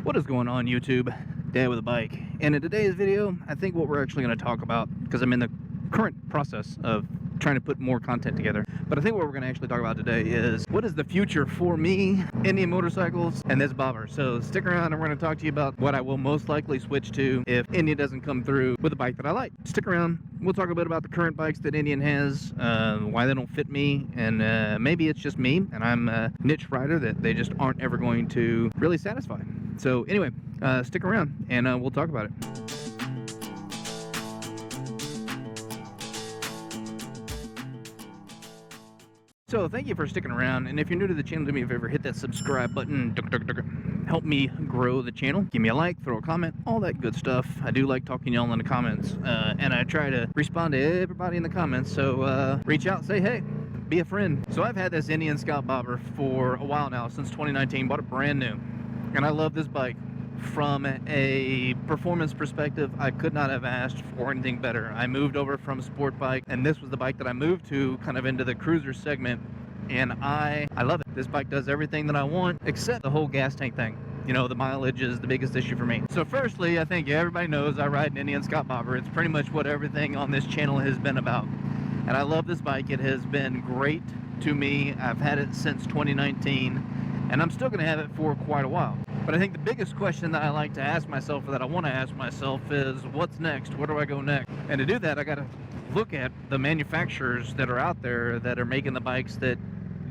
What is going on, YouTube? Dad with a bike. And in today's video, I think what we're actually going to talk about, because I'm in the current process of trying to put more content together, but I think what we're going to actually talk about today is what is the future for me, Indian motorcycles, and this bobber. So stick around and we're going to talk to you about what I will most likely switch to if Indian doesn't come through with a bike that I like. Stick around. We'll talk a bit about the current bikes that Indian has, why they don't fit me, and maybe it's just me and I'm a niche rider that they just aren't ever going to really satisfy. So anyway, stick around and we'll talk about it. So thank you for sticking around, and if you're new to the channel, do me a favor, hit that subscribe button, help me grow the channel, give me a like, throw a comment, all that good stuff. I do like talking to y'all in the comments, and I try to respond to everybody in the comments, so reach out, say hey, be a friend. So I've had this Indian Scout bobber for a while now, since 2019, bought it brand new, and I love this bike. From a performance perspective, I could not have asked for anything better. I moved over from sport bike, and this was the bike that I moved to, kind of into the cruiser segment, and I love it. This bike does everything that I want, except the whole gas tank thing. You know, the mileage is the biggest issue for me. So firstly, I think everybody knows I ride an Indian Scout bobber. It's pretty much what everything on this channel has been about. And I love this bike. It has been great to me. I've had it since 2019, and I'm still gonna have it for quite a while. But I think the biggest question that I like to ask myself, or that I want to ask myself, is what's next? Where do I go next? And to do that, I got to look at the manufacturers that are out there that are making the bikes that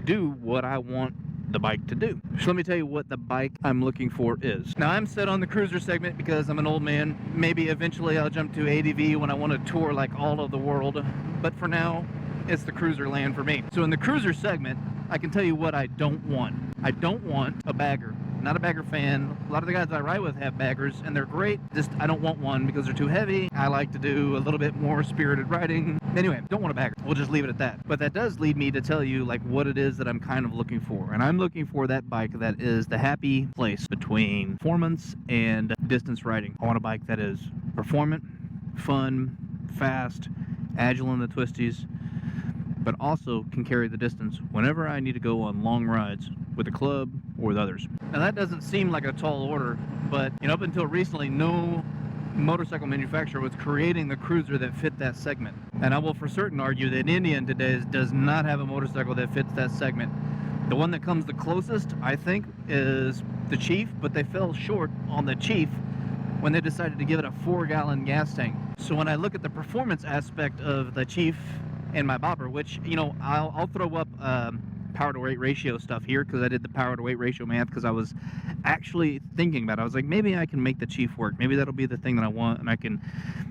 do what I want the bike to do. So let me tell you what the bike I'm looking for is. Now, I'm set on the cruiser segment because I'm an old man. Maybe eventually I'll jump to ADV when I want to tour like all of the world. But for now, it's the cruiser land for me. So in the cruiser segment, I can tell you what I don't want. I don't want a bagger. Not a bagger fan. A lot of the guys I ride with have baggers, and they're great. Just, I don't want one because they're too heavy. I like to do a little bit more spirited riding. Anyway, don't want a bagger. We'll just leave it at that. But that does lead me to tell you like what it is that I'm kind of looking for. And I'm looking for that bike that is the happy place between performance and distance riding. I want a bike that is performant, fun, fast, agile in the twisties, but also can carry the distance whenever I need to go on long rides with a club or with others. Now that doesn't seem like a tall order, but you know, up until recently, no motorcycle manufacturer was creating the cruiser that fit that segment. And I will for certain argue that Indian today does not have a motorcycle that fits that segment. The one that comes the closest, I think, is the Chief, but they fell short on the Chief when they decided to give it a 4-gallon gas tank. So when I look at the performance aspect of the Chief and my bobber, which, you know, I'll throw up power to weight ratio stuff here because I did the power to weight ratio math because I was actually thinking about it. I was like, maybe I can make the Chief work. Maybe that'll be the thing that I want, and I can,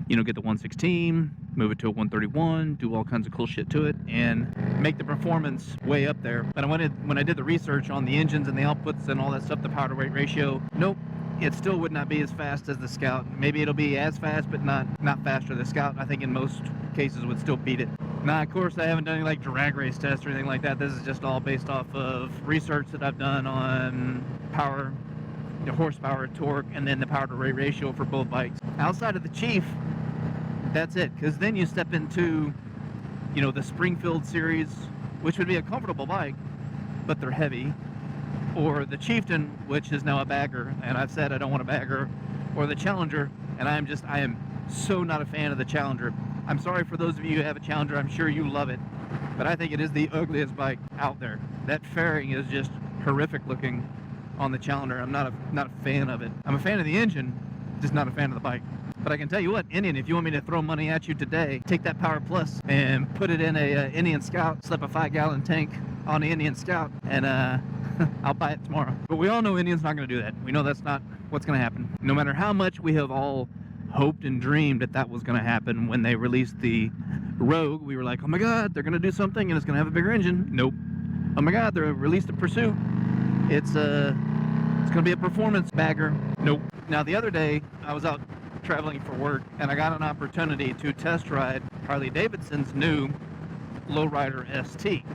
you know, get the 116, move it to a 131, do all kinds of cool shit to it, and make the performance way up there. But when I did the research on the engines and the outputs and all that stuff, the power to weight ratio, nope. It still would not be as fast as the Scout. Maybe it'll be as fast, but not faster. The Scout, I think, in most cases would still beat it. Now, of course, I haven't done any like drag race tests or anything like that. This is just all based off of research that I've done on power, you know, horsepower, torque, and then the power to weight ratio for both bikes. Outside of the Chief, that's it. Because then you step into, you know, the Springfield series, which would be a comfortable bike, but they're heavy. Or the Chieftain, which is now a bagger, and I've said I don't want a bagger, or the Challenger, and I am so not a fan of the Challenger. I'm sorry for those of you who have a Challenger, I'm sure you love it, but I think it is the ugliest bike out there. That fairing is just horrific looking on the Challenger. I'm not a fan of it. I'm a fan of the engine, just not a fan of the bike. But I can tell you what, Indian, if you want me to throw money at you today, take that Power Plus and put it in a Indian Scout, slap a 5-gallon tank on the Indian Scout, and I'll buy it tomorrow. But we all know Indian's not going to do that. We know that's not what's going to happen. No matter how much we have all hoped and dreamed that that was going to happen when they released the Rogue, we were like, oh my god, they're going to do something and it's going to have a bigger engine. Nope. Oh my god, they released the Pursuit. It's going to be a performance bagger. Nope. Now the other day, I was out traveling for work and I got an opportunity to test ride Harley Davidson's new lowrider ST.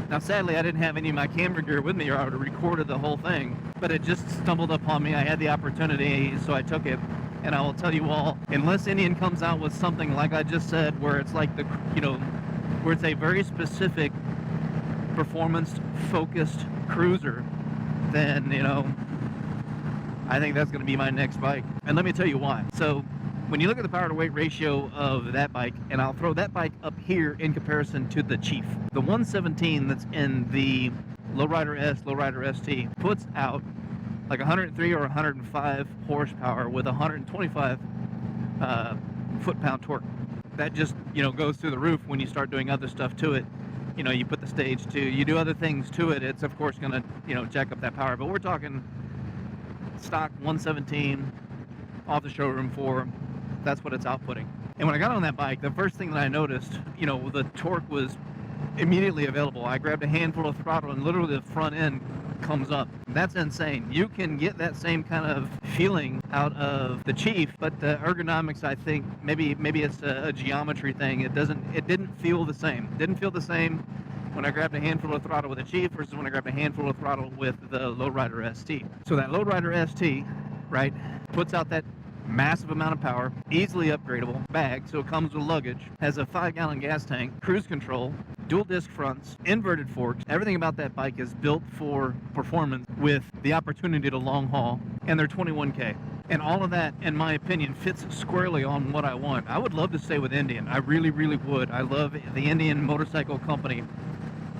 Now sadly I didn't have any of my camera gear with me or I would have recorded the whole thing, but it just stumbled upon me. I had the opportunity, so I took it. And I will tell you all, unless Indian comes out with something like I just said, where it's like the, you know, where it's a very specific performance focused cruiser, then, you know, I think that's going to be my next bike. And let me tell you why. So when you look at the power to weight ratio of that bike, and I'll throw that bike up here in comparison to the Chief. The 117 that's in the Lowrider S, Lowrider ST puts out like 103 or 105 horsepower with 125 foot-pound torque. That just, you know, goes through the roof when you start doing other stuff to it. You know, you put the stage to, you do other things to it, it's of course going to, you know, jack up that power. But we're talking stock 117 off the showroom floor. That's what it's outputting. And when I got on that bike, the first thing that I noticed, you know, the torque was immediately available. I grabbed a handful of throttle and literally the front end comes up. That's insane. You can get that same kind of feeling out of the Chief, but the ergonomics, I think maybe it's a geometry thing. It didn't feel the same. Didn't feel the same when I grabbed a handful of throttle with the Chief versus when I grabbed a handful of throttle with the Lowrider ST. So that Lowrider ST, right, puts out that massive amount of power, easily upgradable bag, so it comes with luggage, has a 5-gallon gas tank, cruise control, dual disc fronts, inverted forks. Everything about that bike is built for performance with the opportunity to long haul, and they're 21K. And all of that, in my opinion, fits squarely on what I want. I would love to stay with Indian. I really, really would. I love the Indian motorcycle company.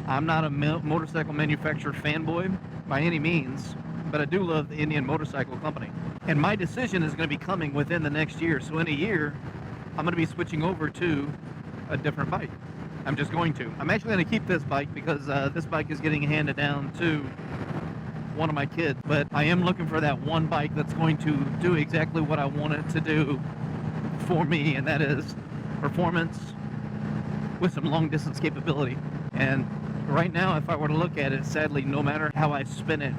I'm not a motorcycle manufacturer fanboy by any means, but I do love the Indian motorcycle company. And my decision is going to be coming within the next year. So in a year, I'm going to be switching over to a different bike. I'm just going to. I'm actually going to keep this bike because this bike is getting handed down to one of my kids. But I am looking for that one bike that's going to do exactly what I want it to do for me, and that is performance with some long distance capability. And right now, if I were to look at it, sadly, no matter how I spin it,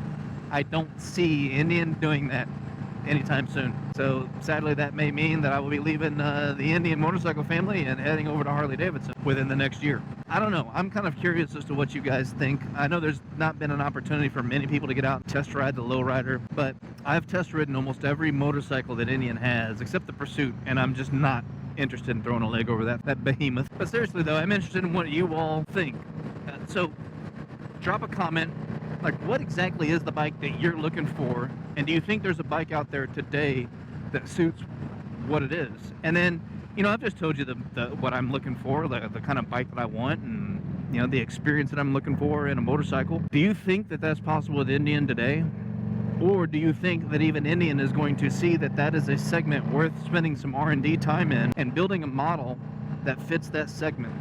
I don't see Indian doing that anytime soon. So sadly, that may mean that I will be leaving the Indian motorcycle family and heading over to Harley Davidson within the next year. I don't know. I'm kind of curious as to what you guys think. I know there's not been an opportunity for many people to get out and test ride the Lowrider, but I've test ridden almost every motorcycle that Indian has, except the Pursuit, and I'm just not interested in throwing a leg over that behemoth. But seriously though, I'm interested in what you all think. So drop a comment. Like, what exactly is the bike that you're looking for? And do you think there's a bike out there today that suits what it is? And then, you know, I've just told you what I'm looking for, the kind of bike that I want, and, you know, the experience that I'm looking for in a motorcycle. Do you think that that's possible with Indian today? Or do you think that even Indian is going to see that that is a segment worth spending some R&D time in and building a model that fits that segment?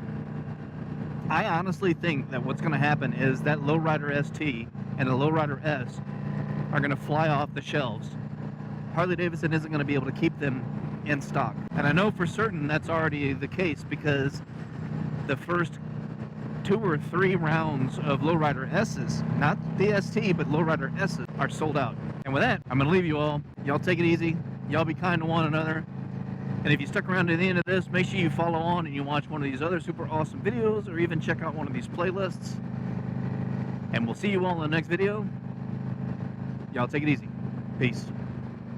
I honestly think that what's going to happen is that Lowrider ST and the Lowrider S are going to fly off the shelves. Harley Davidson isn't going to be able to keep them in stock. And I know for certain that's already the case because the first 2 or 3 rounds of Lowrider S's, not the ST, but Lowrider S's, are sold out. And with that, I'm going to leave you all. Y'all take it easy. Y'all be kind to one another. And if you stuck around to the end of this, make sure you follow on and you watch one of these other super awesome videos, or even check out one of these playlists. And we'll see you all in the next video. Y'all take it easy. Peace.